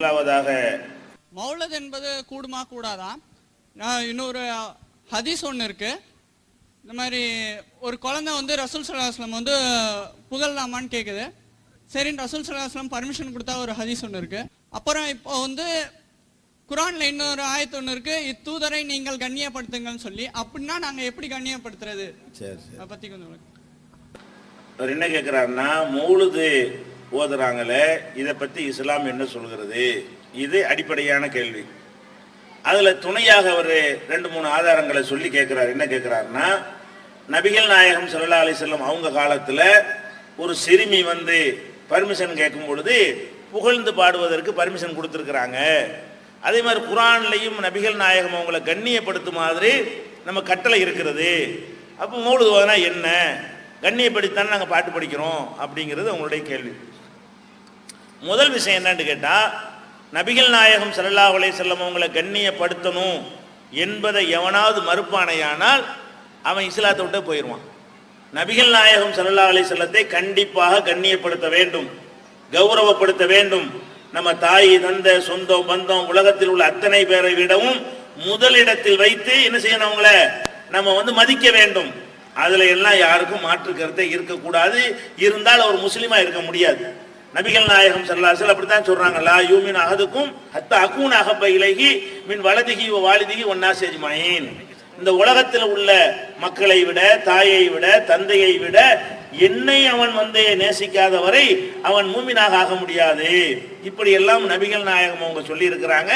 முதலாவதாக மௌலத் என்பது கூடுமா கூடாதா? இன்னொரு ஹதீஸ் ஒன்று இருக்கு. இந்த மாதிரி ஒரு குழந்தை வந்து ரசூல் ஸல்லல்லாஹு அலைஹி வஸல்லம் வந்து புகழலாமான்னு கேட்குது. சரின்னு ரசூல் ஸல்லல்லாஹு அலைஹி வஸல்லம் பர்மிஷன் கொடுத்தா ஒரு ஹதீஸ் ஒன்று இருக்கு. அப்புறம் இப்போ வந்து குரான்ல இன்னொரு ஆயத்து ஒன்று இருக்கு, இத்தூதரை நீங்கள் கண்ணியப்படுத்துங்கன்னு சொல்லி. அப்படின்னா நாங்கள் எப்படி கண்ணியப்படுத்துறது? அதை பற்றி கொஞ்சம் அவர் என்ன கேட்குறாருன்னா, மௌலுது ஓதுறாங்களே, இதை பற்றி இஸ்லாம் என்ன சொல்கிறது? இது அடிப்படையான கேள்வி. அதில் துணையாக அவர் 2-3 ஆதாரங்களை சொல்லி கேட்குறாரு. என்ன கேட்குறாருன்னா, நபிகள் நாயகம் ஸல்லல்லாஹு அலைஹி வஸல்லம் அவங்க காலத்தில் ஒரு சிறுமி வந்து பர்மிஷன் கேட்கும் பொழுது புகழ்ந்து பாடுவதற்கு பர்மிஷன் கொடுத்துருக்குறாங்க. அதே மாதிரி குரான்லையும் நபிகள் நாயகம் அவங்களை கண்ணியப்படுத்தும் மாதிரி நம்ம கட்டளை இருக்கிறது. அப்போ மௌலுது ஓதுனா என்ன, கண்ணியப்படுத்தானே நாங்கள் பாட்டு படிக்கிறோம் அப்படிங்கிறது அவங்களுடைய கேள்வி. முதல் விஷயம் என்னன்னு கேட்டால், நபிகள் நாயகம் ஸல்லல்லாஹு அலைஹி வஸல்லம் அவங்களை கண்ணியப்படுத்தணும் என்பதை எவனாவது மறுப்பானையானால் அவன் இஸ்லாத்தை விட்டு போயிடுவான். நபிகள் நாயகம் ஸல்லல்லாஹு அலைஹி வஸல்லத்தை கண்டிப்பாக கண்ணியப்படுத்த வேண்டும், கௌரவப்படுத்த வேண்டும். நம்ம தாய் தந்தை சொந்தம் பந்தம் உலகத்தில் உள்ள அத்தனை பேரை விடவும் முதலிடத்தில் வைத்து என்ன செய்யணும், அவங்கள நம்ம வந்து மதிக்க வேண்டும். அதுல எல்லாம் யாருக்கும் மாற்று கருத்தை இருக்கக்கூடாது. இருந்தால் அவர் முஸ்லீமா இருக்க முடியாது. நபிகள் நாயகம் ஸல்லல்லாஹு அலைஹி வஸல்லம் அப்படித்தான் சொல்றாங்க, லா யூமின் அஹதுக்கும் ஹத்தா அகூன அஹப்ப இலைஹி மின் வலதிஹி வ வாலிதிஹி வன்னாஸி அஜ்மஈன். இந்த உலகத்தில் உள்ள மக்களை விட, தாயை விட, தந்தையை விட என்னை அவன் வந்து நேசிக்காத வரை அவன் மூமினாக ஆக முடியாது. இப்படி எல்லாம் நபிகள் நாயகம் அவங்க சொல்லி இருக்கிறாங்க.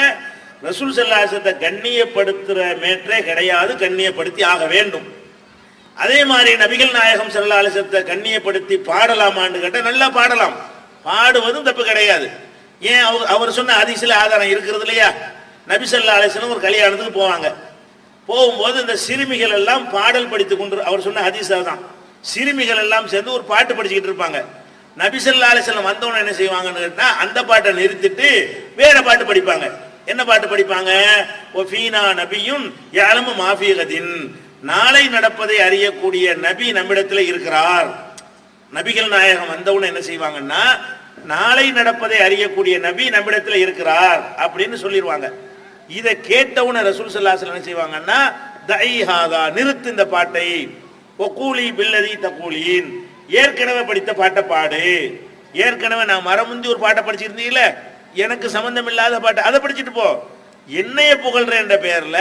ரசூல் ஸல்லல்லாஹு அலைஹி வஸல்லத்தை கண்ணியப்படுத்துற மேற்றே கிடையாது, கண்ணியப்படுத்தி ஆக வேண்டும். அதே மாதிரி நபிகள் நாயகம் ஸல்லல்லாஹு அலைஹி வஸல்லத்தை கண்ணியப்படுத்தி பாடலாமான்னு கேட்டால் நல்லா பாடலாம், பாடுவதும் தப்பு கிடையாது. ஏன், அவர் சொன்ன ஹதீஸ்ல ஆதாரம் இருக்கிறது இல்லையா? நபி ஸல்லல்லாஹு அலைஹி வஸல்லம் ஒரு கல்யாணத்துக்கு போவாங்க. போகும்போது இந்த சிறுமிகள் எல்லாம் பாடல் படித்து கொண்டு, அவர் சொன்ன ஹதீஸ் தான், சிறுமிகள் எல்லாம் சேர்ந்து ஒரு பாட்டு படிச்சுக்கிட்டு இருப்பாங்க. நபி ஸல்லல்லாஹு அலைஹி வஸல்லம் வந்தவன என்ன செய்வாங்கன்னு கேட்டா, அந்த பாட்டை நிறுத்திட்டு வேற பாட்டு படிப்பாங்க. என்ன பாட்டு படிப்பாங்க? ஒ ஃபீனா நபியும் யஅலமு மா ஃபீ கதின், நாளை நடப்பதை அறியக்கூடிய நபி நம்மிடத்தில் இருக்கிறார். நபிகள் நாயகம் வந்தவுடனே என்ன செய்வாங்கன்னா, நாளை நடப்பதை அறியக்கூடிய நபி நம்மிடத்தில் இருக்கிறார் அப்படின்னு சொல்லிடுவாங்க. இதை கேட்டவுடனே ரசூல் ஸல்லல்லாஹு அலைஹி வஸல்லம் என்ன செய்வாங்கன்னா, தஈஹாதா, நிறுத்து இந்த பாட்டை, ஒகூலி பில்லதி தகூலின், ஏற்கனவே படித்த பாட்டை பாடு. ஏற்கனவே நான் மரமுந்தி ஒரு பாட்டை படிச்சிருந்தீங்கள, எனக்கு சம்பந்தம் இல்லாத பாட்டை அதை படிச்சுட்டு போ. என்னைய புகழ்ற என்ற பெயர்ல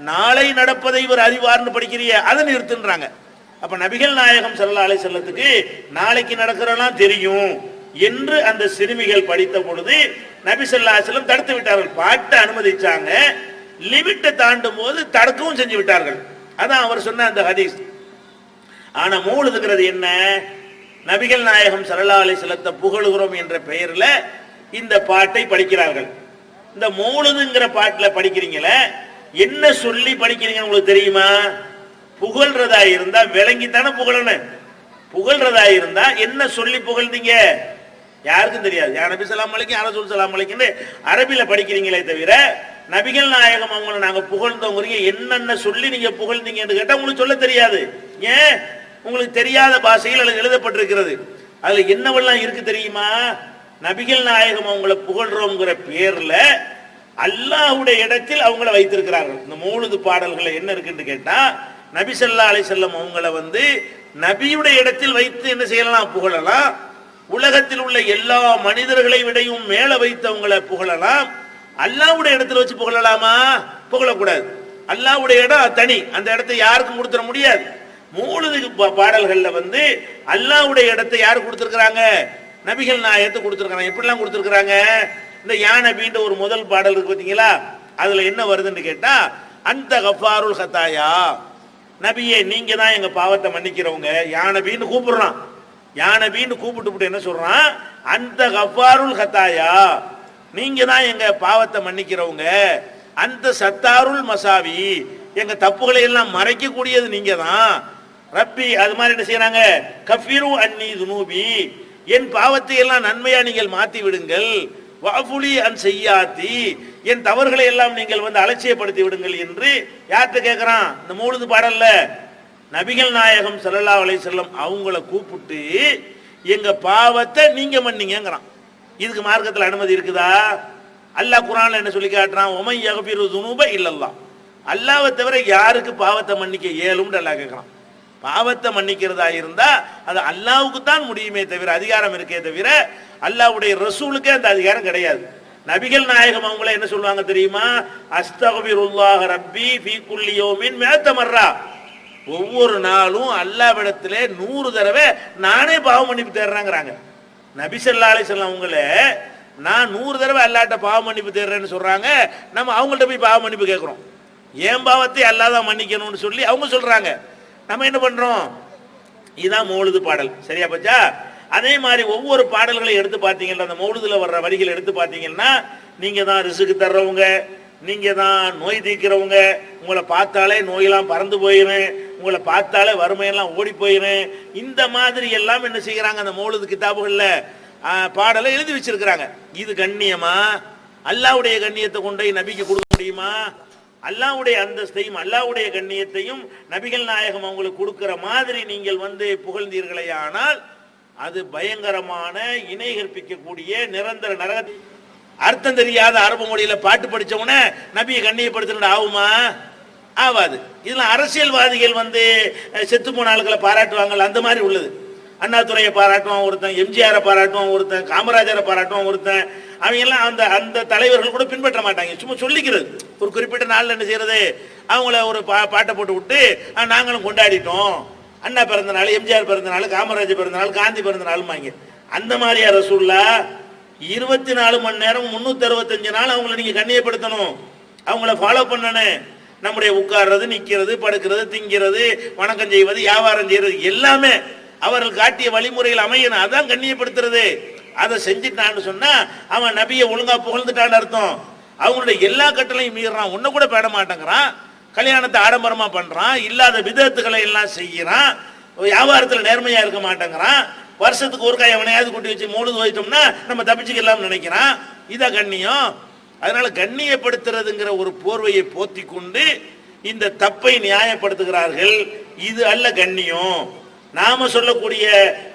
நாளை நடப்பதை இவர் அறிவார்னு படிக்கிறிய, அதை நிறுத்துன்றாங்க. அப்ப நபிகள் நாயகம் ஸல்லல்லாஹு அலைஹி வஸல்லத்துக்கு நாளைக்கு நடக்கிறதெல்லாம் தெரியும் என்று அந்த சிறுமிகள் படித்த பொழுது நபி ஸல்லல்லாஹு அலைஹி வஸல்லம் தடுத்து விட்டார்கள். பாட்டை அனுமதிச்சாங்க, லிமிட்டை தாண்டும் போது தடுக்கவும் செஞ்சு விட்டார்கள். அதான் அவர் சொன்ன அந்த ஹதீஸ். ஆனா மௌலுதுங்கிறது என்ன, நபிகள் நாயகம் ஸல்லல்லாஹு அலைஹி வஸல்லத்தை புகழுகிறோம் என்ற பெயர்ல இந்த பாட்டை படிக்கிறார்கள். இந்த மௌலுதுங்கிற பாட்டில் படிக்கிறீங்களே, என்ன சொல்லி படிக்கிறீங்கன்னு உங்களுக்கு தெரியுமா? புகழ்றதா இருந்தா விளங்கித்தானே புகழணும். புகழ்றதா இருந்தா என்ன சொல்லி புகழ்ந்தீங்க யாருக்கும் தெரியாது. யா நபி ஸல்லல்லாஹு அலைஹி யா ரசூல் ஸல்லல்லாஹு அலைஹி அரபில படிக்கிறீங்களே தவிர, நபிகள் நாயகம் அவங்களை நாங்க புகழ்ந்தவங்க என்னென்ன சொல்லி நீங்க புகழ்ந்தீங்கன்னு கேட்டா உங்களுக்கு சொல்ல தெரியாது. ஏன், உங்களுக்கு தெரியாத பாஷையில் அது எழுதப்பட்டிருக்கிறது. அதுல என்னவெல்லாம் இருக்கு தெரியுமா? நபிகள் நாயகம் அவங்களை புகழ்றோங்கிற பேர்ல அல்லாஹ்வுடைய இடத்தில் அவங்கள வைத்திருக்கிறார்கள். இந்த மௌலுது பாடல்களை என்ன இருக்குன்னு கேட்டா, நபி ஸல்லல்லாஹு அலைஹி வஸல்லம் அவங்கள வந்து நபியுடைய இடத்தில் வைத்து என்ன செய்யலாம், புகழலாம். உலகத்தில் உள்ள எல்லா மனிதர்களை விடையும் மேல வைத்து அவங்கள புகழலாம். அல்லாஹ்வுடைய இடத்துல வச்சு புகழலாமா? புகழக்கூடாது. அல்லாஹ்வுடைய இடம் தனி, அந்த இடத்தை யாருக்கும் கொடுத்துட முடியாது. மௌலுது பாடல்கள்ல வந்து அல்லாஹ்வுடைய இடத்தை யாரு கொடுத்திருக்கிறாங்க? நபிகள் நாயகத்தை கொடுத்திருக்காங்க. எப்படிலாம் கொடுத்திருக்கிறாங்க? இந்த யா நபின்ற ஒரு முதல் பாடல் இருக்கு பார்த்தீங்களா, அதுல என்ன வருதுன்னு கேட்டா, அந்த கஃபாருல் ஹதாயா, நபியே நீங்க தான் எங்க பாவத்தை மன்னிக்கிறவங்க. யா நபின்னு கூப்பிடுறான். யா நபின்னு கூப்பிட்டு என்ன சொல்றான், அந்த கஃபாருல் ஹதாயா, நீங்க தான் எங்க பாவத்தை மன்னிக்கிறவங்க. அந்த சத்தாருல் மசாவி, எங்க தப்புகளை எல்லாம் மறைக்க கூடியது நீங்க தான். ரப்பி, அது மாதிரி என்ன செய்யறாங்க, கஃபிரு அன்னி துனூபி, என் பாவத்தை எல்லாம் நன்மையா நீங்கள் மாத்தி விடுங்கள். வஃபுலி அன் செய்யாத்தி, என் தவறுகளை எல்லாம் நீங்கள் வந்து அலட்சியப்படுத்தி விடுங்கள் என்று யார்கிட்ட கேட்கிறான்? இந்த மௌலுது பாடல்ல நபிகள் நாயகம் ஸல்லல்லாஹு அலைஹி வஸல்லம் அவங்கள கூப்பிட்டு எங்க பாவத்தை நீங்க மன்னிங்கங்கிறான். இதுக்கு மார்க்கத்தில் அனுமதி இருக்குதா? அல்லாஹ் குர்ஆன்ல என்ன சொல்லி காட்டுறான்? உமை யக்ஃபிரு ஸுனூப இல்லல்லாஹ். அல்லாஹ்வை தவிர யாருக்கு பாவத்தை மன்னிக்க இயலும்னு அல்லாஹ் கேட்கறான். பாவத்தை மன்னிக்கிறதா இருந்தா அது அல்லாஹ்வுக்கு தான் முடியுமே தவிர, அதிகாரம் இருக்கே தவிர அல்லாஹ்வுடைய ரசூலுக்கே அந்த அதிகாரம் கிடையாது. நபிகள் நாயகம் அவங்கள என்ன சொல்லுவாங்க தெரியுமா? அஸ்தக்பிருல்லாஹ ரப்பி ஃபீ குல்லி யௌமின் மிஅத்த மர்ரா. ஒவ்வொரு நாளும் அல்லாஹ்விடத்திலே 100 தடவை நானே பாவ மன்னிப்பு தேடுறேங்கறாங்க. நபி ஸல்லல்லாஹு அலைஹி வஸல்லம் அவங்கள நான் 100 தடவை அல்லாஹ்ட்ட பாவ மன்னிப்பு தேடுறேன்னு சொல்றாங்க. நம்ம அவங்கள்ட்ட போய் பாவ மன்னிப்பு கேட்கிறோம். ஏன் பாவத்தை அல்லாஹ் தான் மன்னிக்கணும்னு சொல்லி அவங்க சொல்றாங்க. நம்ம என்ன பண்றோம்? இதுதான் மௌலிது பாடல். சரியா போச்சா? அதே மாதிரி ஒவ்வொரு பாடல்களை எடுத்து பார்த்தீங்கன்னா, அந்த மௌலிதுல வர்ற வரிகளை எடுத்து பார்த்தீங்கன்னா, நீங்க தான் ரிசுக்கு தர்றவங்க, நீங்க தான் நோய் தீர்க்கிறவங்க, உங்களை பார்த்தாலே நோயெல்லாம் பறந்து போயிடும், உங்களை பார்த்தாலே வறுமையெல்லாம் ஓடி போயிடும், இந்த மாதிரி எல்லாம் என்ன செய்யறாங்க? அந்த மௌலிது கிதாபுகள்ல பாடலை எழுதி வச்சிருக்கிறாங்க. இது கண்ணியமா? அல்லாஹ்வுடைய கண்ணியத்தை கொண்டு நபிக்கு கொடுக்க முடியுமா? அல்லாஹ்வுடைய அந்தஸ்தையும் அல்லாஹ்வுடைய கண்ணியத்தையும் நபிகள் நாயகம் அவங்களுக்கு கொடுக்கிற மாதிரி நீங்கள் புகழ்ந்தீர்களே, ஆனால் அது பயங்கரமான இணை கற்பிக்கக்கூடிய நிரந்தர நரக. அர்த்தம் தெரியாத அரபு மொழியில பாட்டு படிச்சவன நபியை கண்ணியப்படுத்தின ஆகுமா? ஆவாது. இதுல அரசியல்வாதிகள் செத்து போன ஆளுகளை பாராட்டுவாங்க, அந்த மாதிரி உள்ளது. அண்ணாதுரையை பாராட்டுவான் ஒருத்தன், எம்ஜிஆரை பாராட்டுவான் ஒருத்தன், காமராஜரை பாராட்டுவான் ஒருத்தன். அவங்க எல்லாம் அந்த அந்த தலைவர்கள் கூட பின்பற்ற மாட்டாங்க, சும்மா சொல்லிக்கிறது. ஒரு குறிப்பிட்ட நாள்ல என்ன செய்யறது? அவங்கள ஒரு பாட்டை போட்டு விட்டு நாங்களும் கொண்டாடிட்டோம், அண்ணா பிறந்த நாள், எம்ஜிஆர் பிறந்த நாள், காமராஜர் பிறந்த நாள், காந்தி பிறந்த நாளுமாங்க. அந்த மாதிரியா ரசூலுல்லாஹ் 24 மணி நேரம் 365 நாள் அவங்கள நீங்க கண்ணியப்படுத்தணும், அவங்கள ஃபாலோ பண்ணணும். நம்முடைய உட்கார்றது, நிக்கிறது, படுக்கிறது, திங்கிறது, வணக்கம் செய்வது, வியாபாரம் செய்யறது எல்லாமே அவர்கள் காட்டிய வழிமுறையில் அமையணும். அதான் கண்ணியப்படுத்துறது. அதை செஞ்சுட்டான்னு சொன்னா அவன் நபியை ஒழுங்கா புகழ்ந்துட்டான்னு அர்த்தம். அவங்களுடைய எல்லா கட்டளையும் மீறான், ஒன்ன கூட பேட மாட்டேங்கிறான், கல்யாணத்தை ஆடம்பரமா பண்றான், இல்லாத விதத்துக்களை எல்லாம் செய்யறான், வியாபாரத்தில் நேர்மையா இருக்க மாட்டேங்கிறான், வருஷத்துக்கு ஒரு காய் அவனையாவது கூட்டி வச்சு மௌலிது வைத்தோம்னா நம்ம தப்பிச்சுக்கலாம் நினைக்கிறான். இதா கண்ணியம்? அதனால கண்ணியப்படுத்துறதுங்கிற ஒரு போர்வையை போத்தி கொண்டு இந்த தப்பை நியாயப்படுத்துகிறார்கள். இது அல்ல கண்ணியம். நாம சொல்லக்கூடிய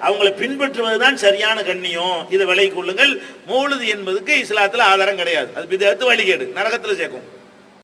அவங்களை பின்பற்றுவதுதான் சரியான கண்ணியம். இதை விலை கொள்ளுங்கள். மௌலிது என்பதுக்கு இஸ்லாத்துல ஆதாரம் கிடையாது. அது பிதஅத், வழிகேடு, நரகத்துல சேர்க்கும்.